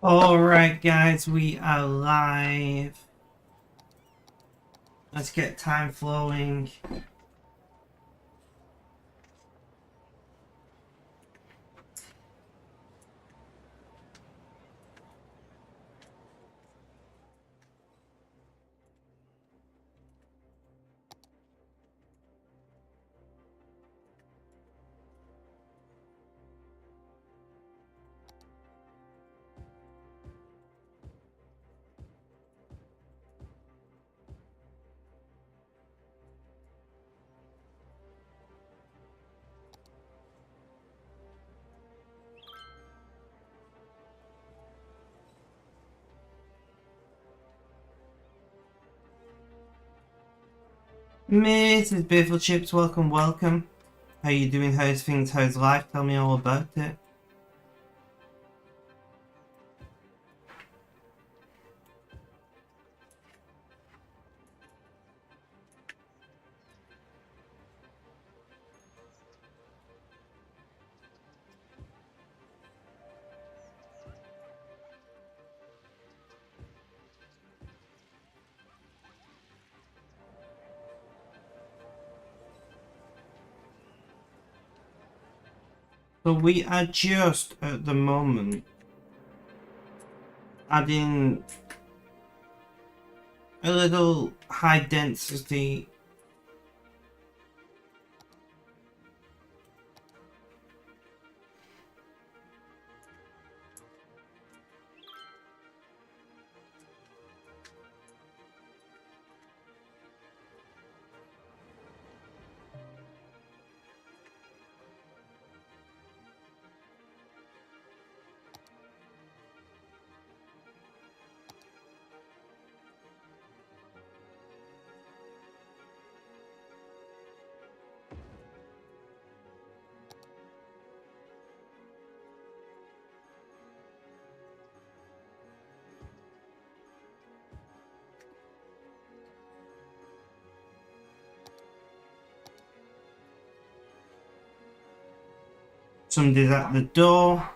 Alright, guys, we are live. Let's get time flowing. Mrs. Biffle Chips, welcome. How you doing? How's things? How's life? Tell me all about it. So we are just at the moment adding a little high density somebody's at the door.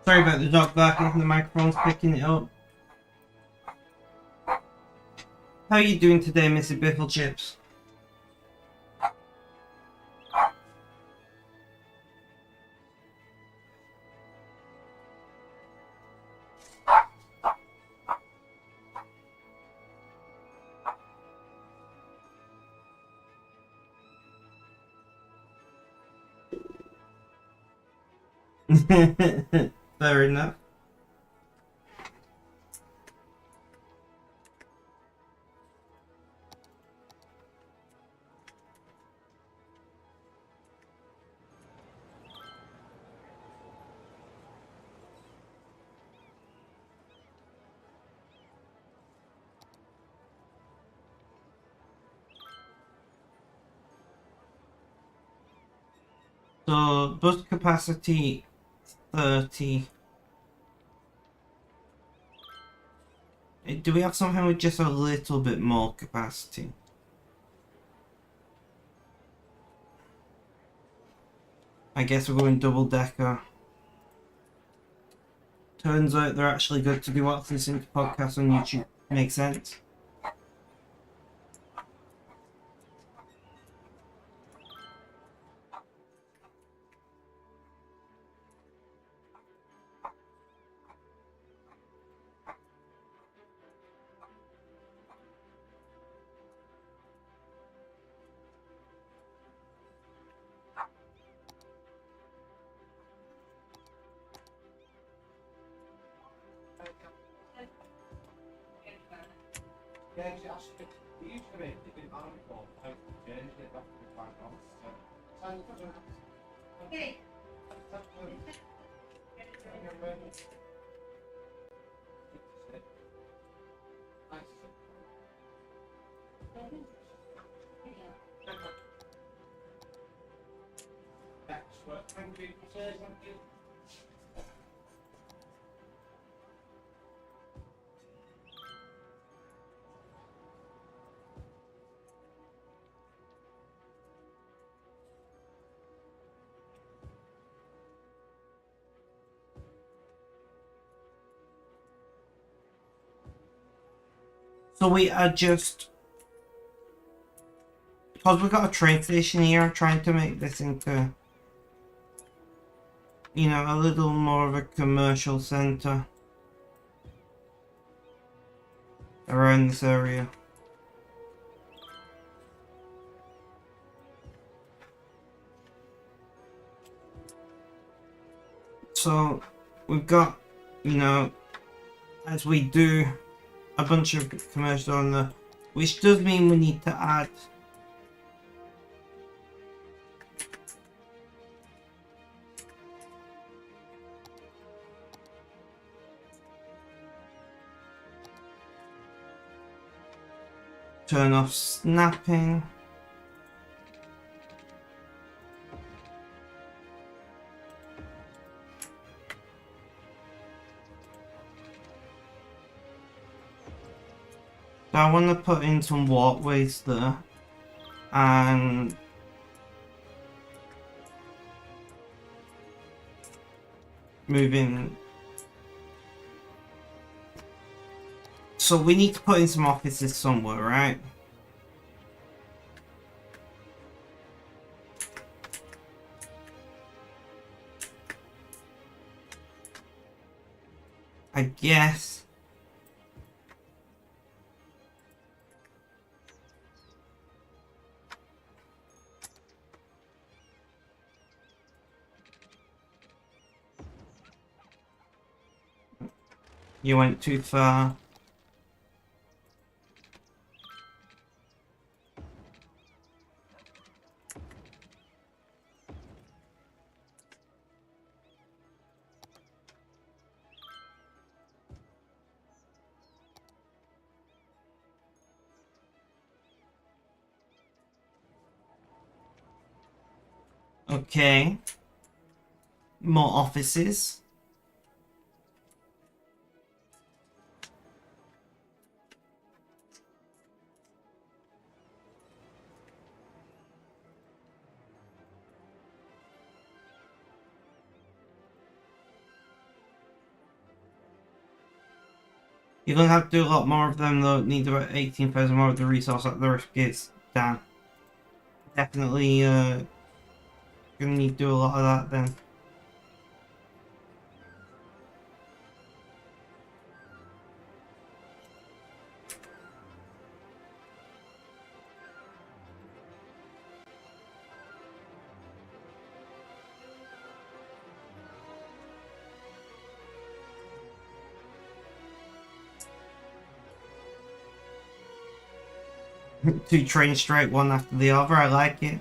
Sorry about the dog barking, the microphone's picking it up. How are you doing today, Mrs. Biffle Chips? Fair enough. So bus capacity 30. Do we have something with just a little bit more capacity? I guess we're going double decker. Turns out they're actually good to be watching to podcasts on YouTube. Makes sense. Okay. So we are just, because we've got a train station here, trying to make this into, you know, a little more of a commercial centre around this area. So we've got, you know, as we do a bunch of commercial on the, which does mean we need to add turn off snapping. So I want to put in some walkways there and move in. So we need to put in some offices somewhere, right? I guess. You went too far. Okay. More offices. You're gonna have to do a lot more of them though. Need about 18,000 more of the resource that the rest gets down. Definitely gonna need to do a lot of that then. Two trains straight, one after the other, I like it.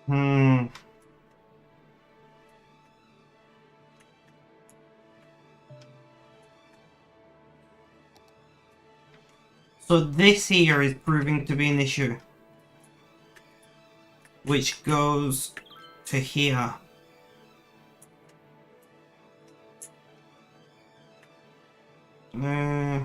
Hmm. So this here is proving to be an issue. Which goes to here. Uh,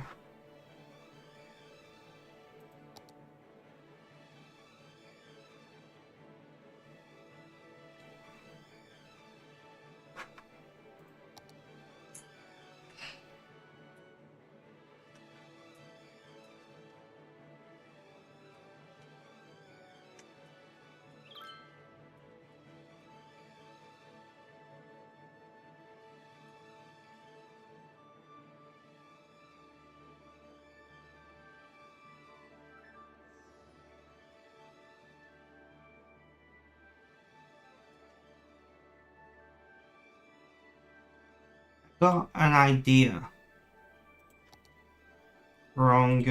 got an idea. Wrong.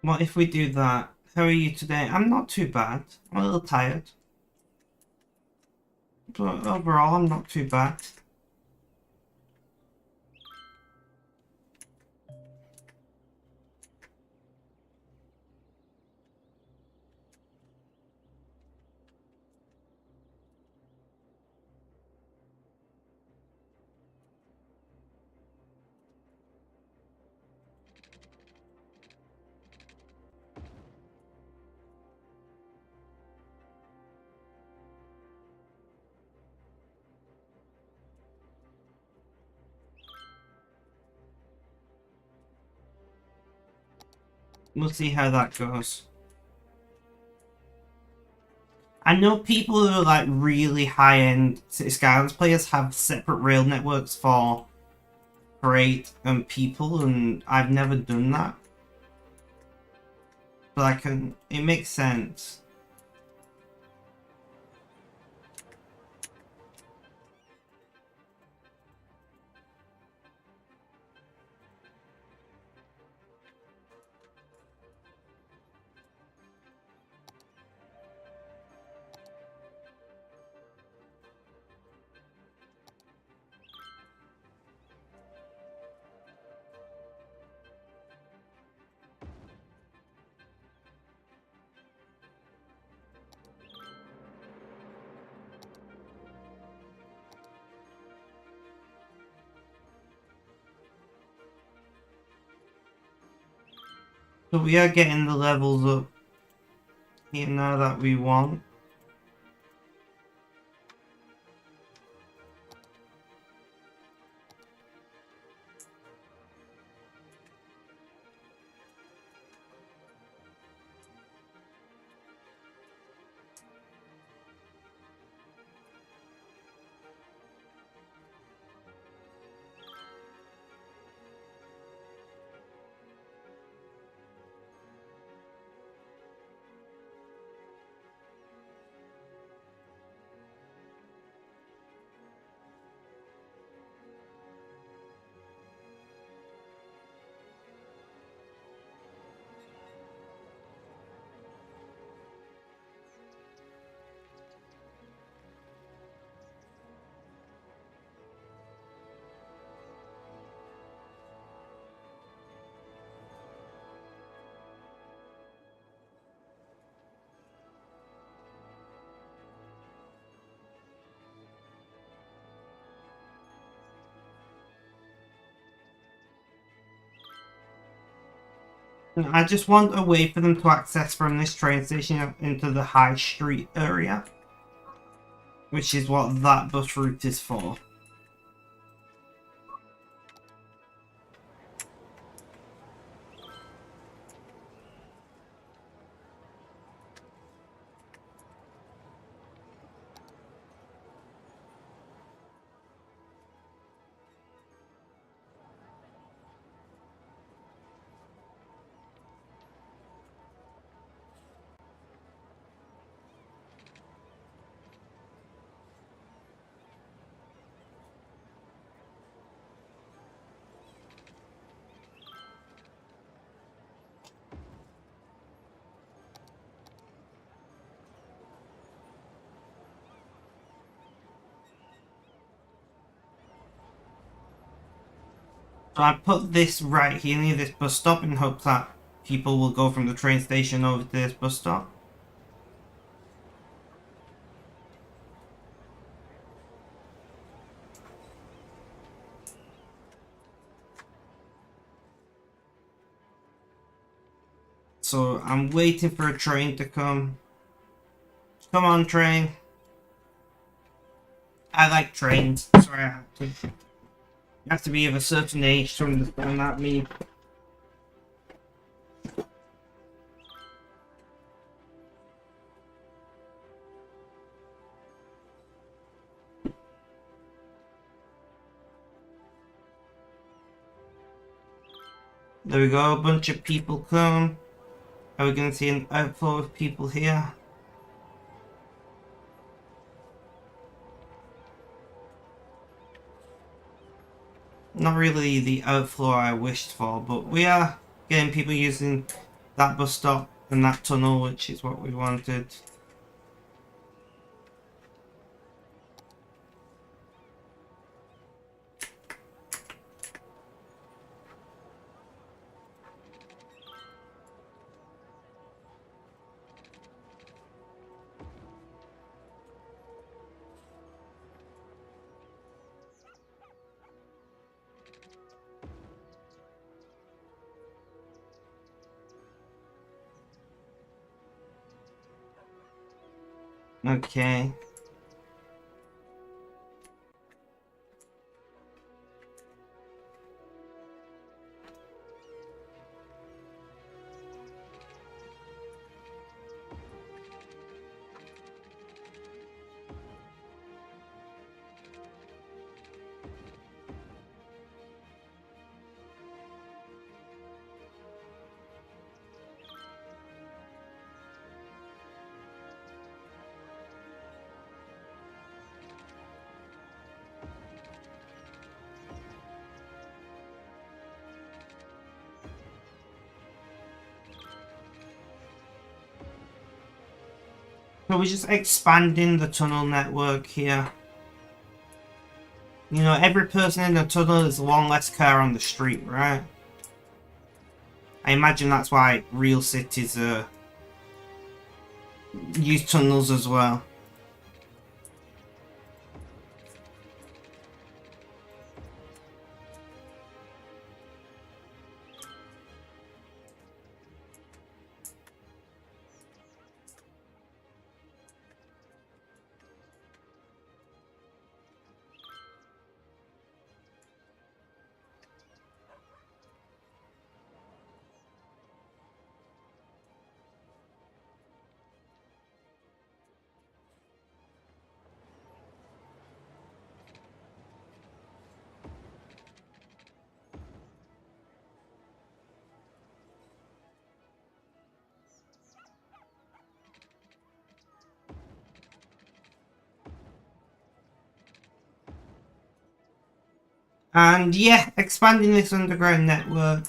What if we do that? How are you today? I'm not too bad. I'm a little tired. But overall, I'm not too bad. We'll see how that goes. I know people who are like really high-end City Skylines players have separate rail networks for freight and people, and I've never done that. But it makes sense. So we are getting the levels up here now that we want. I just want a way for them to access from this train station into the High Street area, which is what that bus route is for. So I put this right here near this bus stop in hopes that people will go from the train station over to this bus stop. So I'm waiting for a train to come. Come on, train. I like trains. Sorry, I have to. You have to be of a certain age to understand that meme. There we go, a bunch of people come. Are we going to see an outflow of people here? Not really the outflow I wished for, but we are getting people using that bus stop and that tunnel, which is what we wanted. Okay. So we're just expanding the tunnel network here. You know, every person in the tunnel is one less car on the street, right? I imagine that's why real cities use tunnels as well. And yeah, expanding this underground network.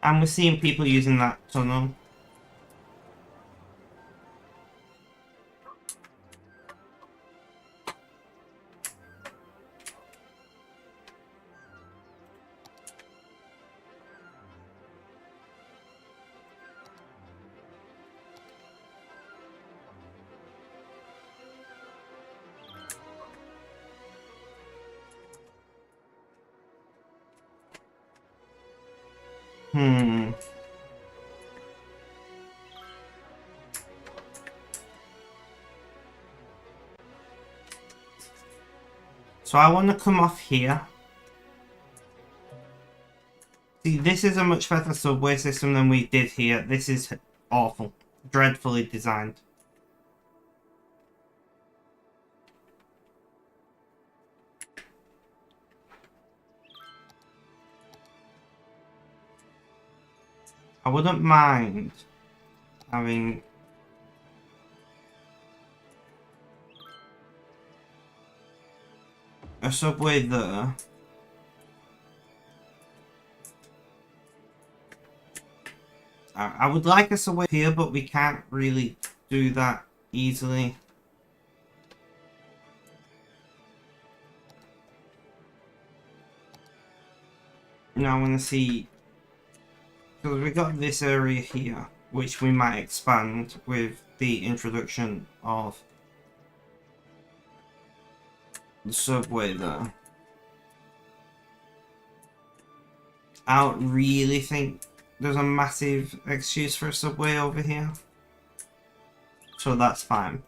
And we're seeing people using that tunnel. So I want to come off here. See, this is a much better subway system than we did here. This is awful. Dreadfully designed. I wouldn't mind having a subway there. I would like a subway here, but we can't really do that easily. Now I want to see, because we got this area here, which we might expand with the introduction of the subway there. I don't really think there's a massive excuse for a subway over here, so that's fine.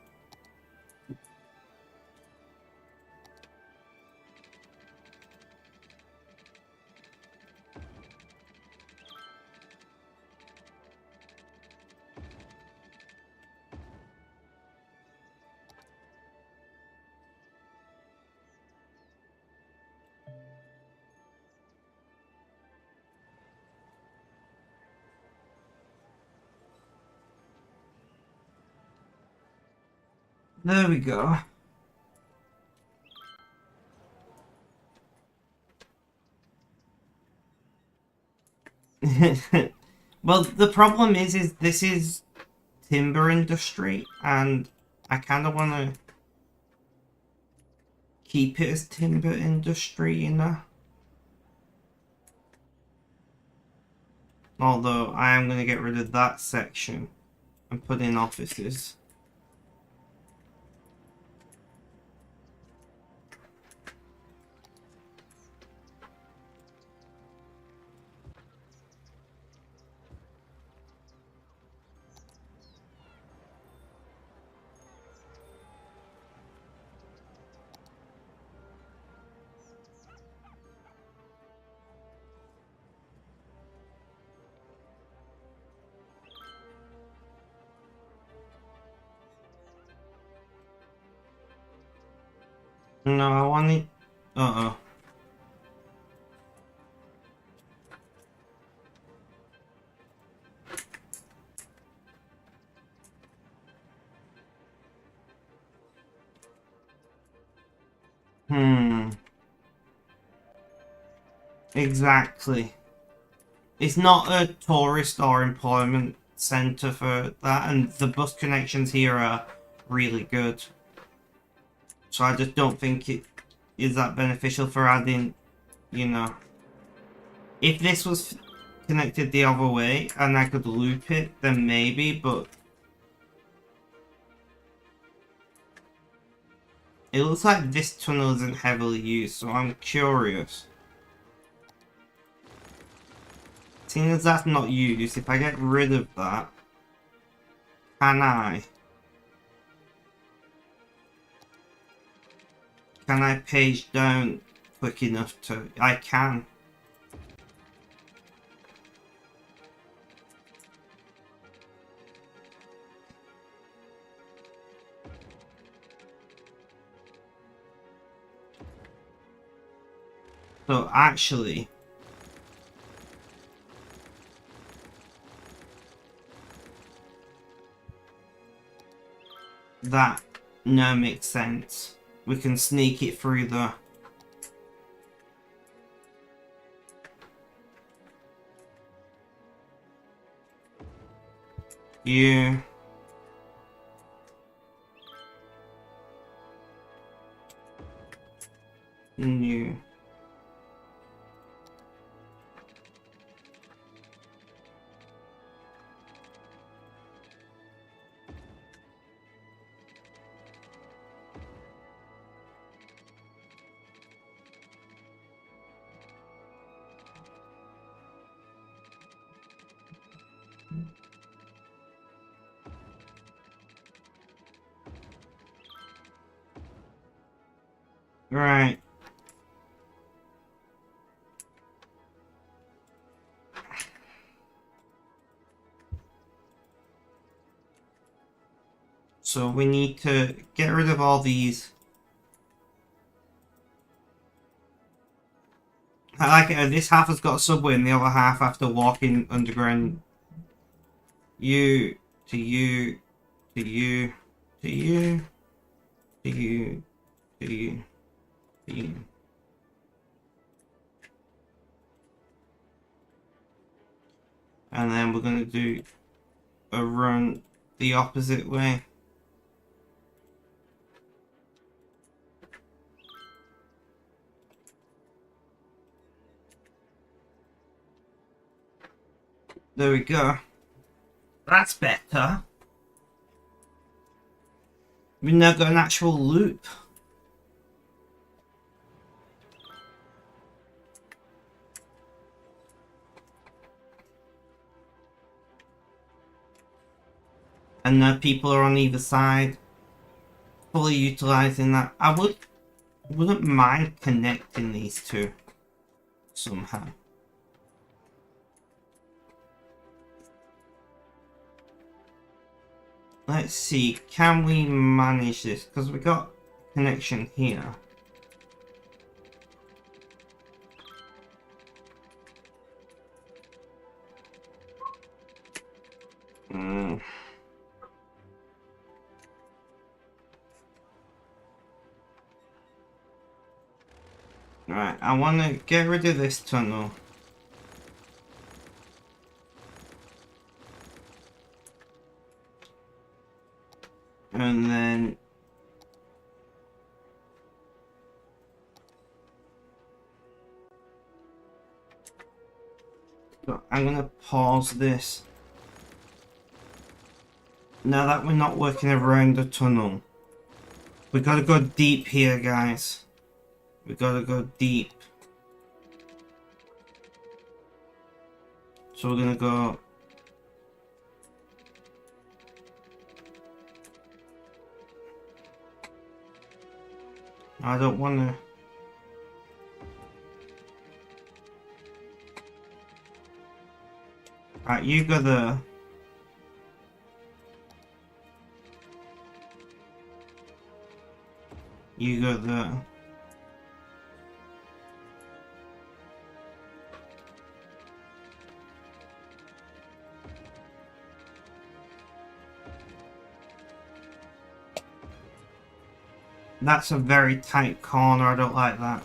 There we go. Well, the problem is this is timber industry, and I kind of want to keep it as timber industry, you know? Although I am going to get rid of that section and put in offices. No, I want it. Uh-oh. Exactly. It's not a tourist or employment centre for that, and the bus connections here are really good. So I just don't think it is that beneficial for adding, you know. If this was connected the other way and I could loop it, then maybe, but it looks like this tunnel isn't heavily used, so I'm curious. Seeing as that's not used, if I get rid of that, can I? Can I page down quick enough to... I can. So actually... that now makes sense. We can sneak it through the... You... New... Right. So we need to get rid of all these. I like it. This half has got a subway and the other half after walking underground. You, to you, to you, to you, to you, to you, to you. And then we're going to do a run the opposite way. There we go. That's better. We've now got an actual loop. And now people are on either side, fully utilising that. Wouldn't mind connecting these two somehow. Let's see, can we manage this? Because we got connection here. Right, I want to get rid of this tunnel. And then... So I'm gonna pause this. Now that we're not working around the tunnel, we gotta go deep here, guys. We gotta go deep. So we're gonna go. I don't wanna. Right, you go there. You go there. That's a very tight corner, I don't like that.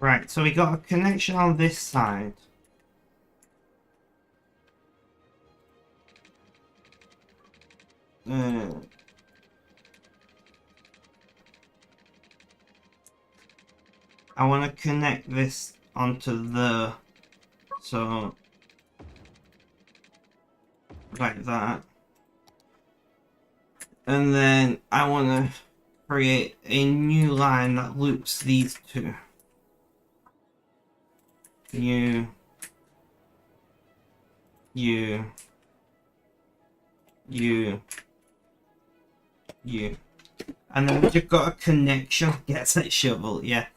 Right, so we got a connection on this side. I want to connect this onto the, so like that, and then I want to create a new line that loops these two. You, and then we just got a connection. Gets that shovel, yeah.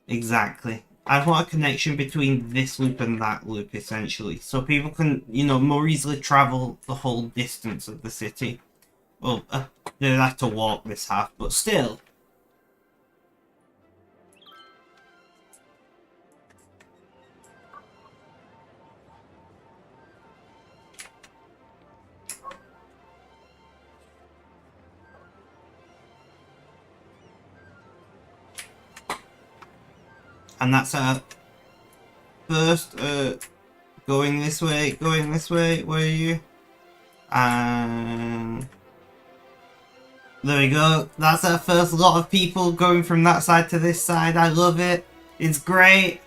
Exactly. I want a connection between this loop and that loop, essentially. So people can, you know, more easily travel the whole distance of the city. Well, they'd have to walk this half, but still. And that's our first, going this way, where are you? And there we go. That's our first lot of people going from that side to this side. I love it. It's great.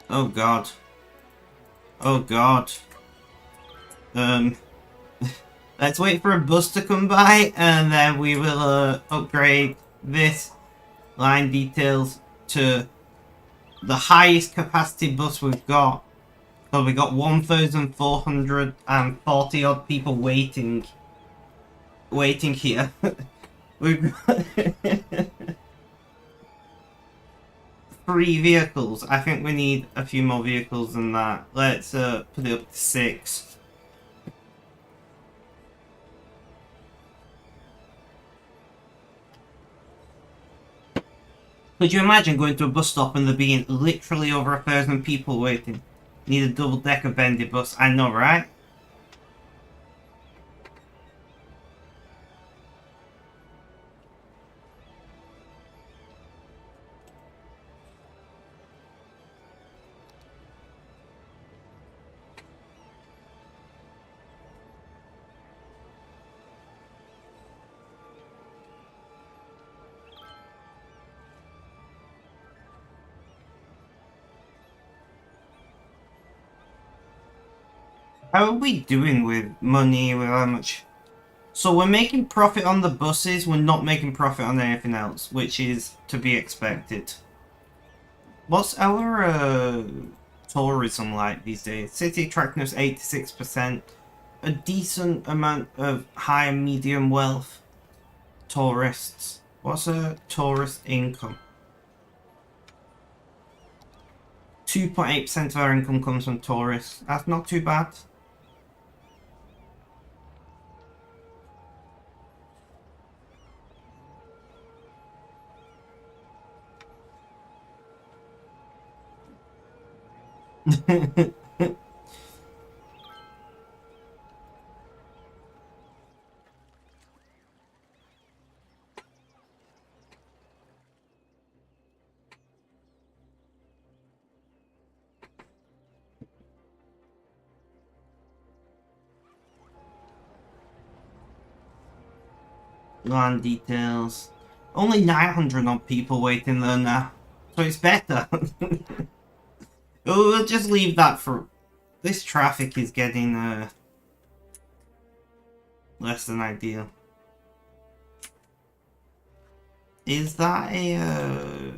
Oh god. Oh god. Let's wait for a bus to come by and then we will upgrade this line details to the highest capacity bus we've got. So we got 1,440 odd people waiting here. We've got 3 vehicles. I think we need a few more vehicles than that. Let's put it up to 6. Could you imagine going to a bus stop and there being literally over 1,000 people waiting? Need a double-decker bendy bus. I know, right? How are we doing with money, with how much? So we're making profit on the buses, we're not making profit on anything else, which is to be expected. What's our tourism like these days? City attractiveness 86%. A decent amount of high and medium wealth tourists. What's a tourist income? 2.8% of our income comes from tourists. That's not too bad. Land details. Only 900 odd people waiting there now. So it's better. We'll just leave that for... This traffic is getting less than ideal. Is that a...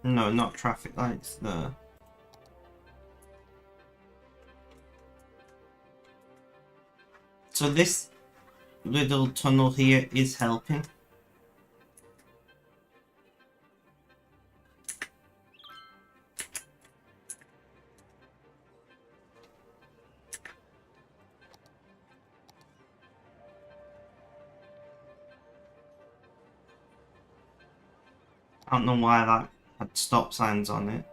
No, not traffic lights. So this little tunnel here is helping. I don't know why that had stop signs on it.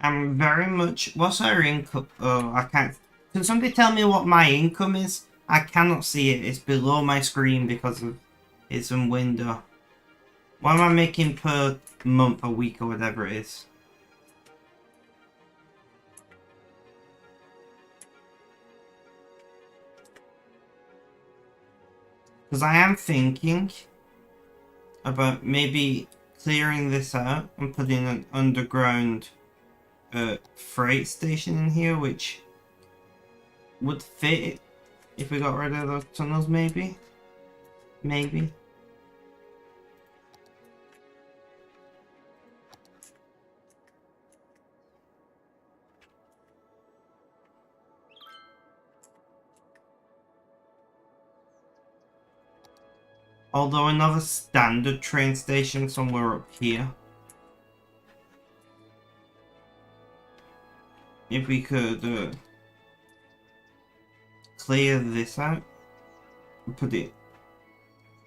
I'm very much... What's our income? Oh, I can't... Can somebody tell me what my income is? I cannot see it. It's below my screen because of it's in window. What am I making per month, a week, or whatever it is? Because I am thinking about maybe clearing this out and putting an underground freight station in here, which would fit if we got rid of those tunnels, maybe? Maybe. Although another standard train station somewhere up here. If we could clear this out and put it...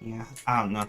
Yeah, I don't know.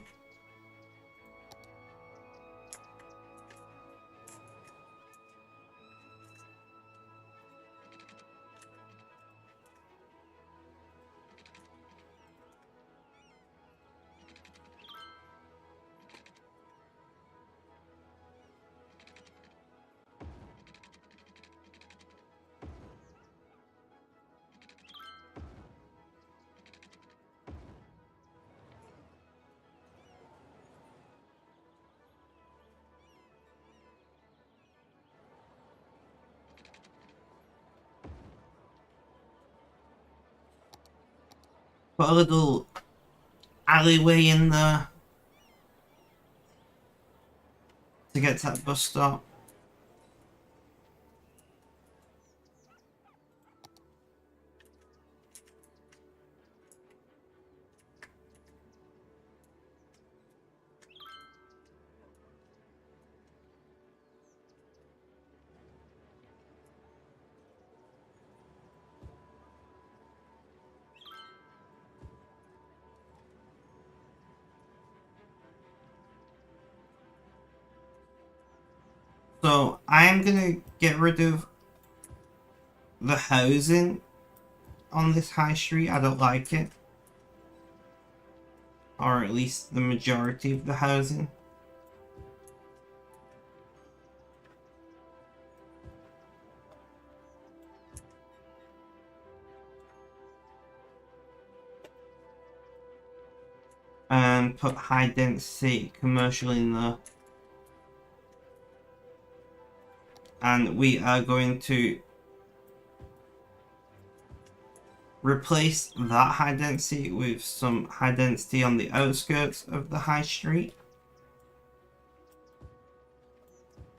Put a little alleyway in there to get to that bus stop. So I am gonna get rid of the housing on this high street. I don't like it. Or at least the majority of the housing. And put high density commercial in there. And we are going to replace that high density with some high density on the outskirts of the high street.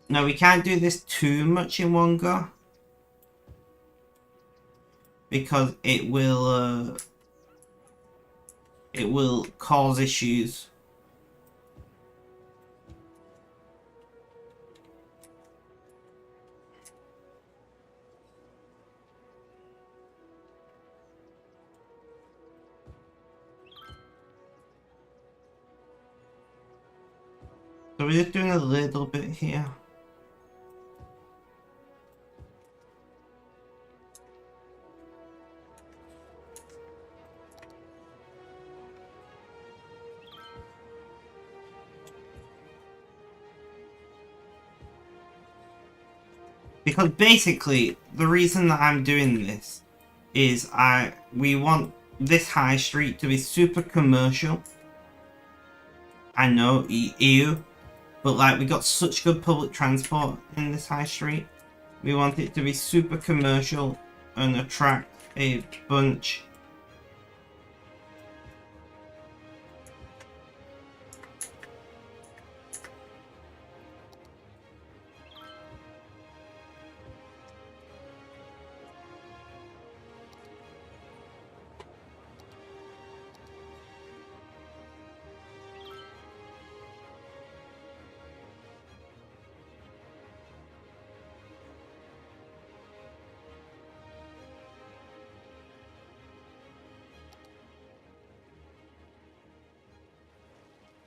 Now we can't do this too much in one go, because it will cause issues. So we're just doing a little bit here. Because basically, the reason that I'm doing this is we want this high street to be super commercial. I know, ew. But like, we got such good public transport in this high street. We want it to be super commercial and attract a bunch.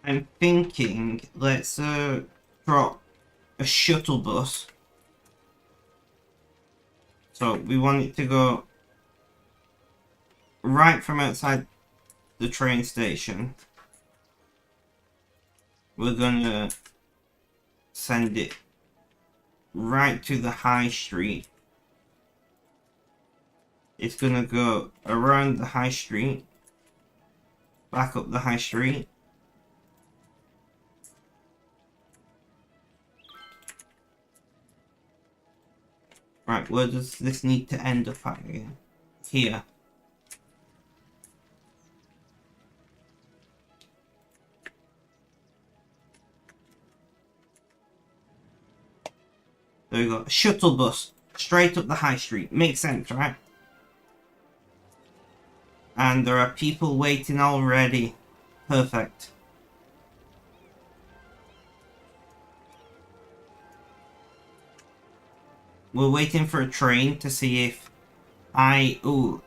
I'm thinking, let's drop a shuttle bus. So we want it to go right from outside the train station. We're gonna send it right to the high street. It's gonna go around the high street, back up the high street. Right, where does this need to end up at again? Here. There we go. A shuttle bus straight up the high street. Makes sense, right? And there are people waiting already. Perfect. We're waiting for a train to see if ooh.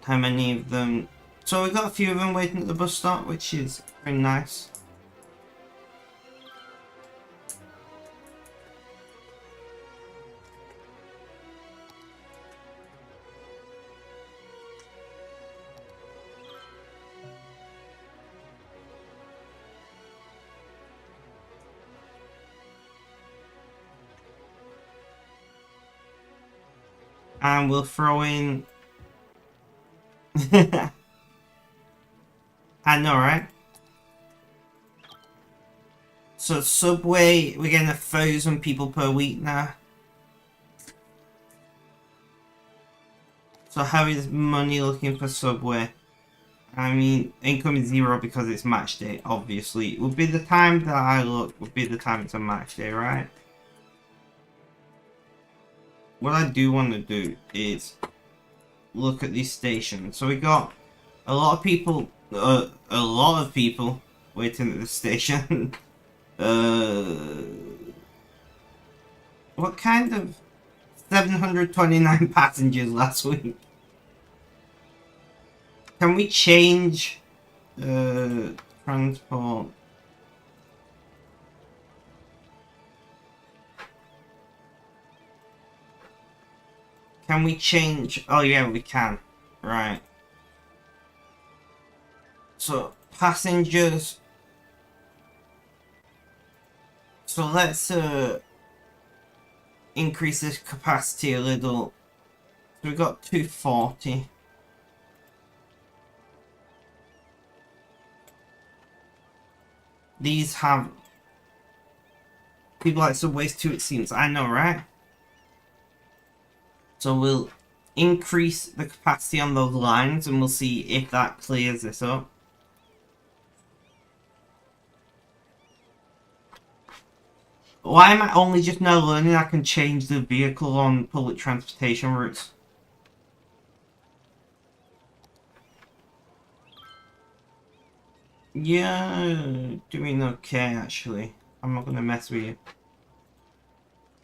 How many of them? So we got a few of them waiting at the bus stop, which is very nice. And we'll throw in... I know, right? So Subway, we're getting 1,000 people per week now. So how is money looking for Subway? I mean, income is 0 because it's match day, obviously. It would be the time that I look, would be the time it's a match day, right? What I do want to do is look at these stations. So we got a lot of people waiting at the station. What kind of 729 passengers last week? Can we change transport? Can we change? Oh yeah, we can. Right. So passengers. So let's increase this capacity a little. So we got 240. These have people like Subways too, it seems. I know, right? So we'll increase the capacity on those lines and we'll see if that clears this up. Why am I only just now learning I can change the vehicle on public transportation routes? Yeah, doing okay actually. I'm not gonna mess with you.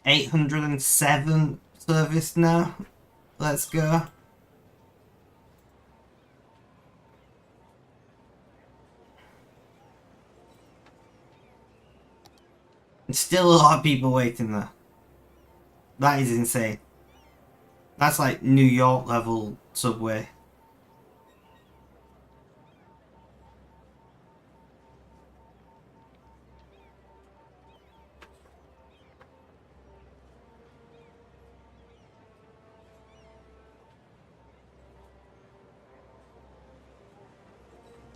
807 service now. Let's go. There's still a lot of people waiting there. That is insane. That's like New York level subway.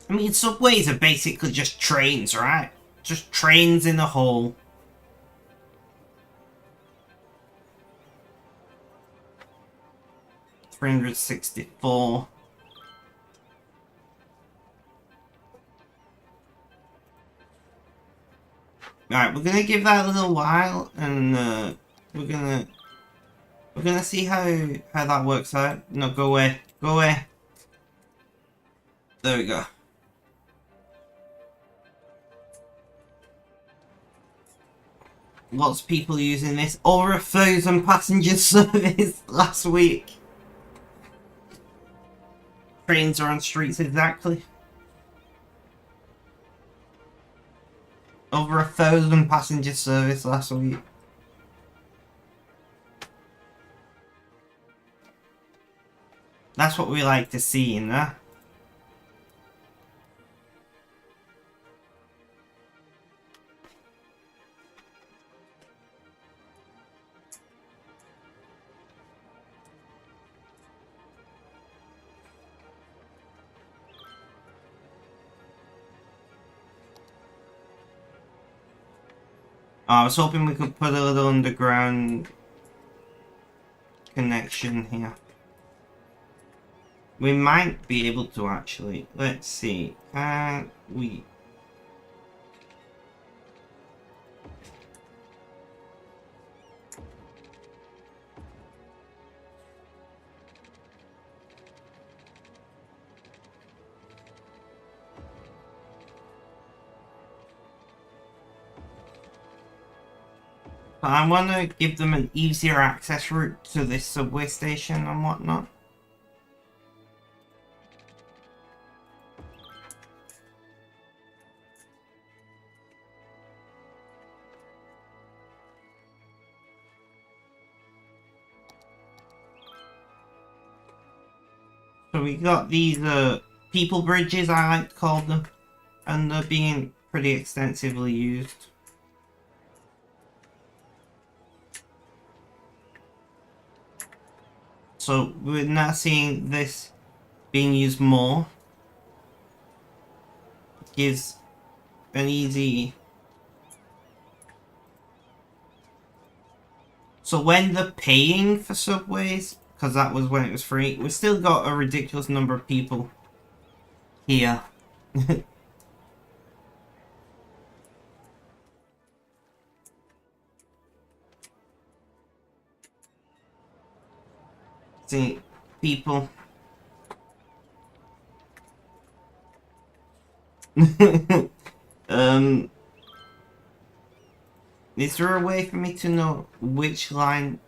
I mean, subways are basically just trains, right? Just trains in a hole. $364. Alright, we're gonna give that a little while, and we're gonna see how that works out. No, go away, go away. There we go. Lots of people using this. Over 1,000 passenger service last week. Trains are on streets exactly. Over 1,000 passenger service last week. That's what we like to see in there. I was hoping we could put a little underground connection here. We might be able to actually. Let's see. Can we? I want to give them an easier access route to this subway station and whatnot. So we got these people bridges, I like to call them, and they're being pretty extensively used. So we're now seeing this being used more. It gives an easy... So when they're paying for subways, because that was when it was free, we've still got a ridiculous number of people here. See, people. Is there a way for me to know which line?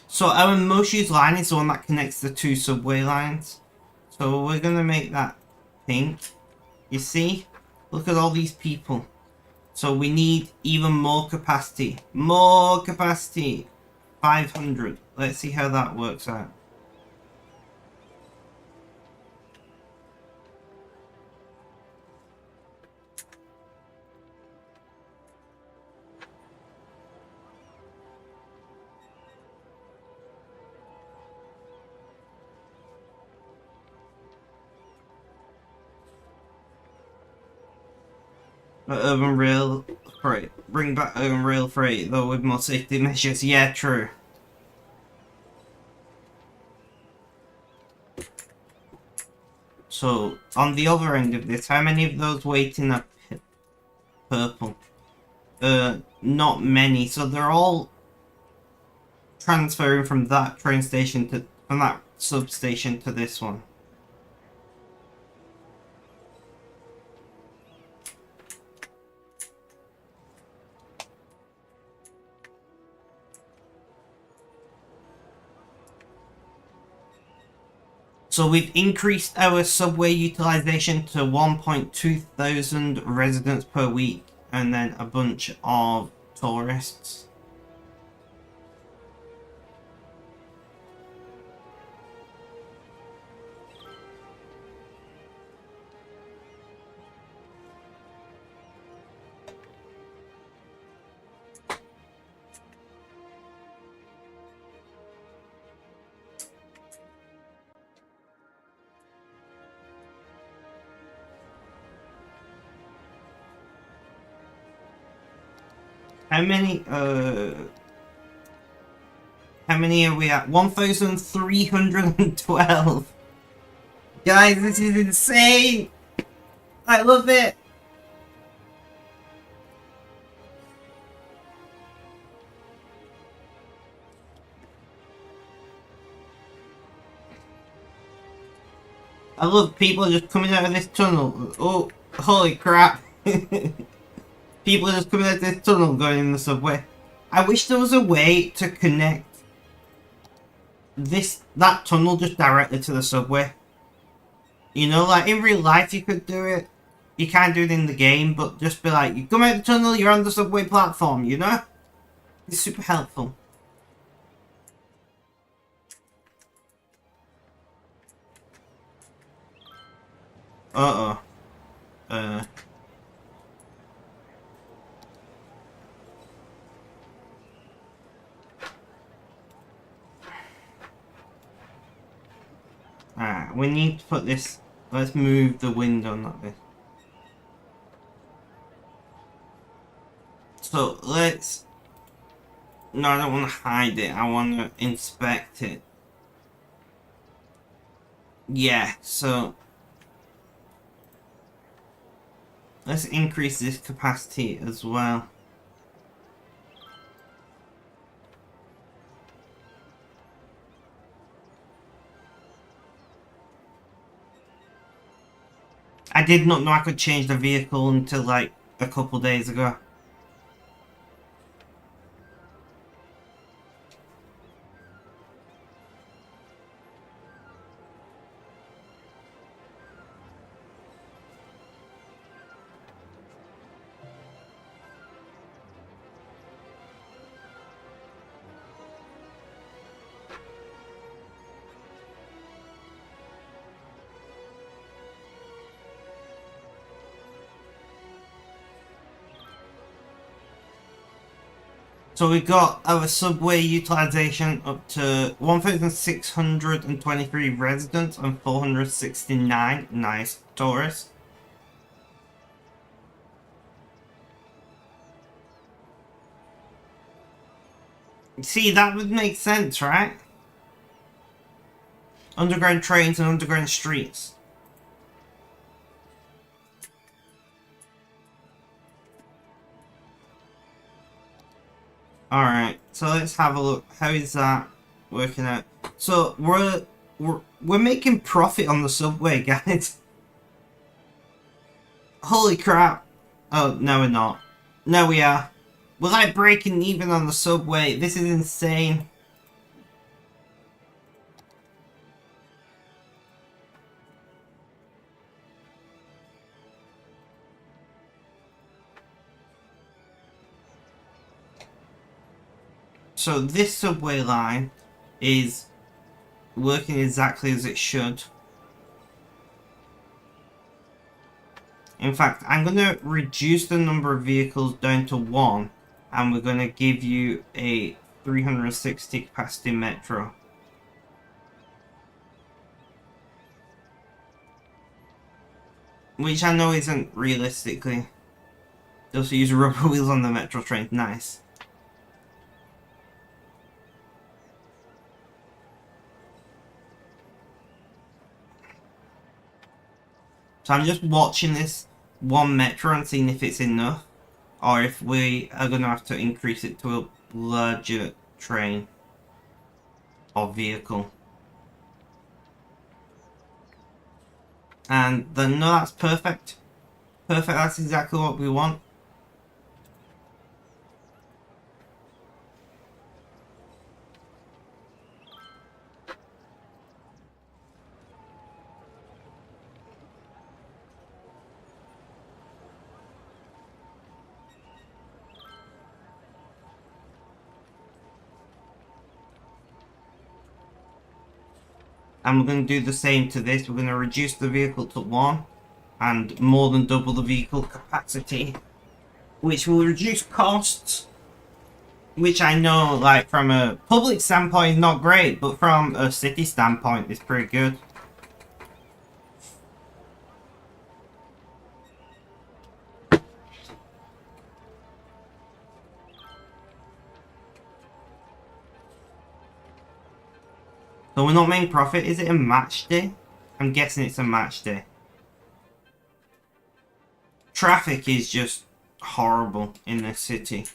So our most used line is the one that connects the two subway lines. So we're gonna make that pink. You see? Look at all these people. So we need even more capacity. More capacity. 500. Let's see how that works out. Urban rail freight. Bring back urban rail freight though with more safety measures. Yeah, true. So, on the other end of this, how many of those waiting are purple? Not many. So they're all transferring from that train station from that substation to this one. So we've increased our subway utilization to 1.2 thousand residents per week, and then a bunch of tourists. How many are we at? 1,312. Guys, this is insane! I love it! I love people just coming out of this tunnel. Oh, holy crap. People are just coming out of this tunnel going in the subway. I wish there was a way to connect that tunnel just directly to the subway. You know, like in real life you could do it. You can't do it in the game, but just be like, you come out the tunnel, you're on the subway platform, you know? It's super helpful. Uh-oh. Alright, we need to put this... Let's move the window, not this. So, let's... No, I don't want to hide it. I want to inspect it. Yeah, so... Let's increase this capacity as well. I did not know I could change the vehicle until like a couple days ago. So we got our subway utilization up to 1,623 residents and 469 nice tourists. See, that would make sense, right? Underground trains and underground streets. Alright, so let's have a look. How is that working out? So we're making profit on the subway, guys. Holy crap. Oh, no we're not. No we are. We're like breaking even on the subway. This is insane. So this subway line is working exactly as it should. In fact, I'm going to reduce the number of vehicles down to 1, and we're going to give you a 360 capacity metro. Which I know isn't realistically. Just use rubber wheels on the metro train. Nice. So I'm just watching this one metro and seeing if it's enough, or if we are going to have to increase it to a larger train or vehicle. And then, no, that's perfect. Perfect, that's exactly what we want. And we're going to do the same to this. We're going to reduce the vehicle to 1 and more than double the vehicle capacity, which will reduce costs, which I know, like, from a public standpoint is not great, but from a city standpoint it's pretty good. So we're not making profit. Is it a match day? I'm guessing it's a match day. Traffic is just horrible in this city.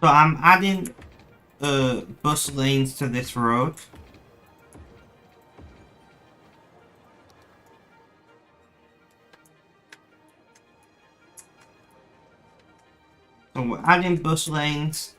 So I'm adding bus lanes to this road. So we're adding bus lanes.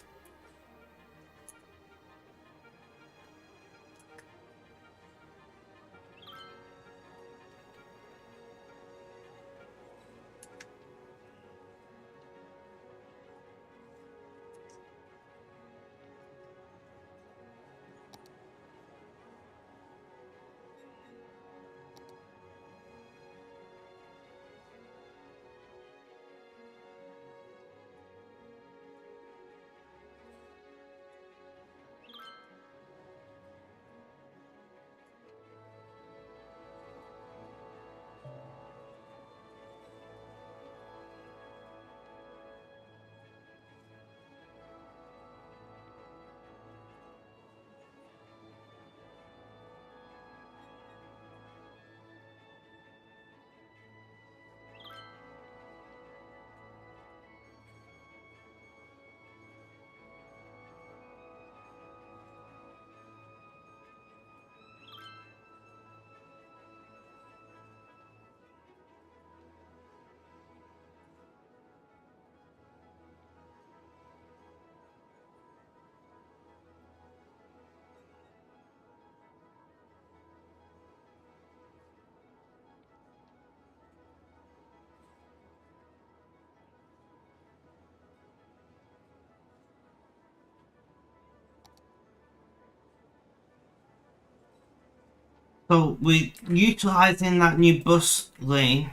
So we're utilizing that new bus lane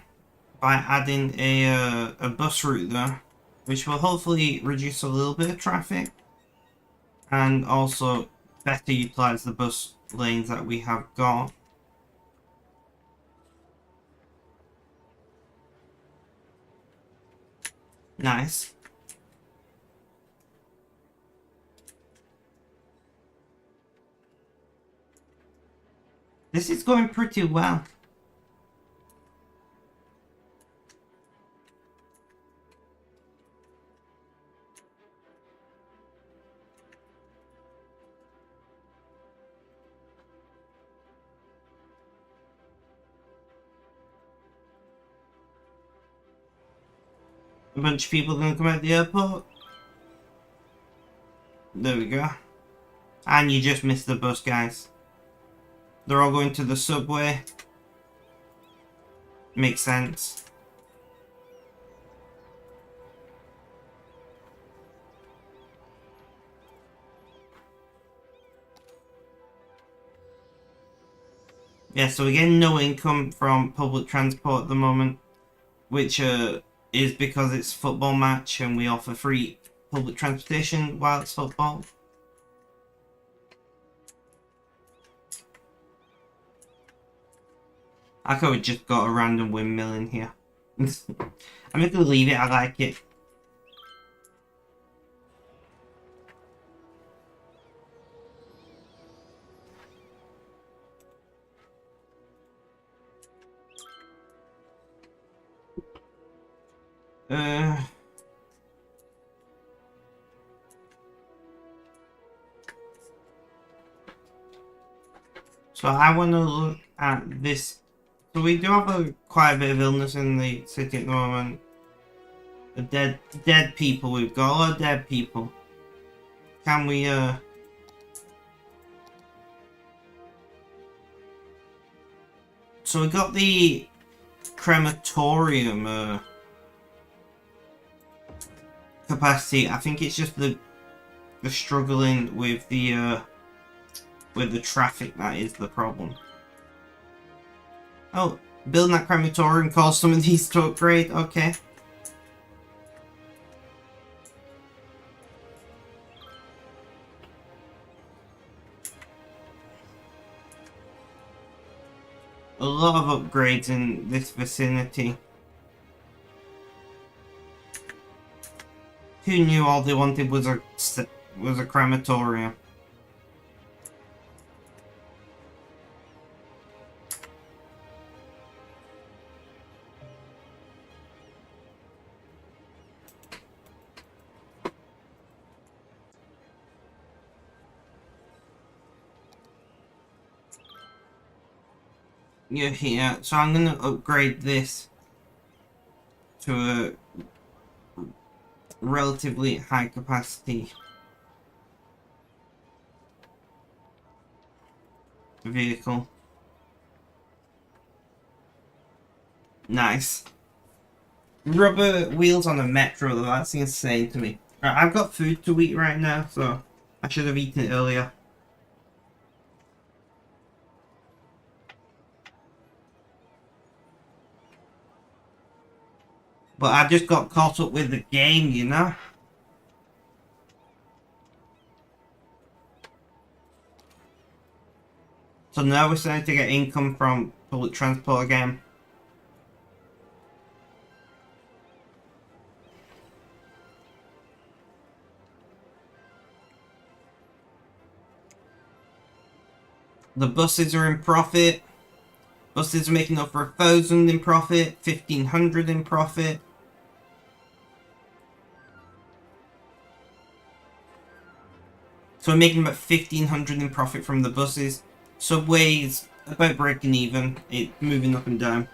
by adding a bus route there, which will hopefully reduce a little bit of traffic and also better utilize the bus lanes that we have got. Nice. This is going pretty well. A bunch of people gonna come out the airport. There we go. And you just missed the bus, guys. They're all going to the subway. Makes sense. Yeah, so we're getting no income from public transport at the moment, which is because it's football match and we offer free public transportation while it's football. I could have just got a random windmill in here. I'm just gonna leave it, I like it. Uh, so I want to look at this. So we do have quite a bit of illness in the city at the moment. The dead people. We've got a lot of dead people. Can we So we got the crematorium capacity. I think it's just the struggling with the traffic that is the problem. Oh, building that crematorium caused some of these to upgrade. Okay. A lot of upgrades in this vicinity. Who knew all they wanted was a crematorium? You're here, so I'm gonna upgrade this to a relatively high capacity vehicle. Nice. Rubber wheels on a metro though, that's insane to me. Right, I've got food to eat right now, so I should have eaten it earlier. But I just got caught up with the game, you know? So now we're starting to get income from public transport again. The buses are in profit. Buses are making up for 1,000 in profit, 1,500 in profit. So we're making about 1,500 in profit from the buses. Subway's about breaking even. It's moving up and down.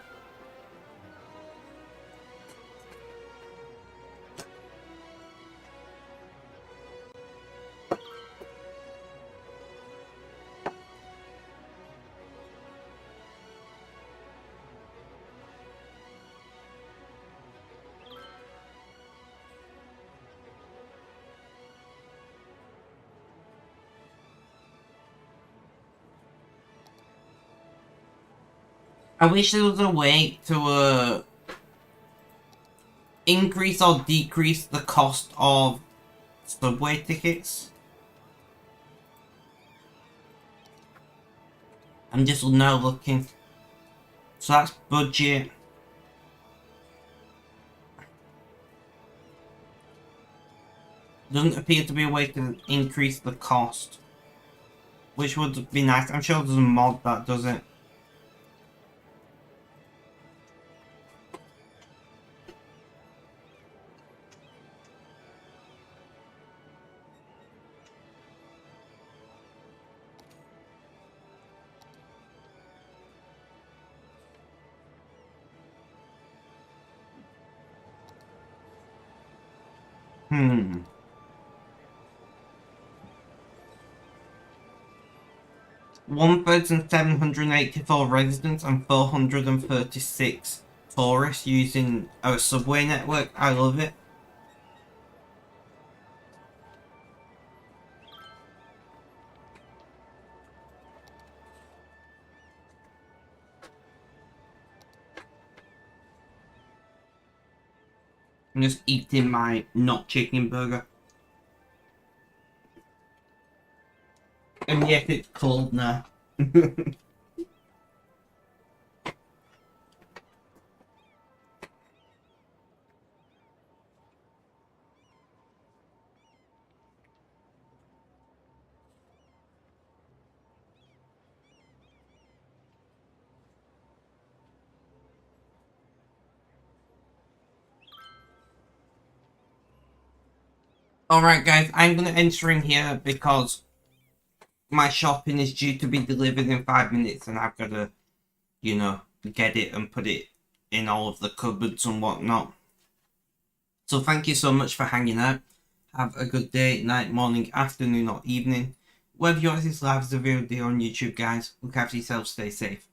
I wish there was a way to increase or decrease the cost of subway tickets. I'm just now looking. So that's budget. Doesn't appear to be a way to increase the cost. Which would be nice. I'm sure there's a mod that does it. Hmm. 1,784 residents and 436 tourists using our subway network. I love it. I'm just eating my not chicken burger. And yet it's cold now. Alright guys, I'm going to end stream here because my shopping is due to be delivered in 5 minutes and I've got to, you know, get it and put it in all of the cupboards and whatnot. So thank you so much for hanging out. Have a good day, night, morning, afternoon or evening. Whether you watch this live as a video on YouTube, guys, look after yourselves, stay safe.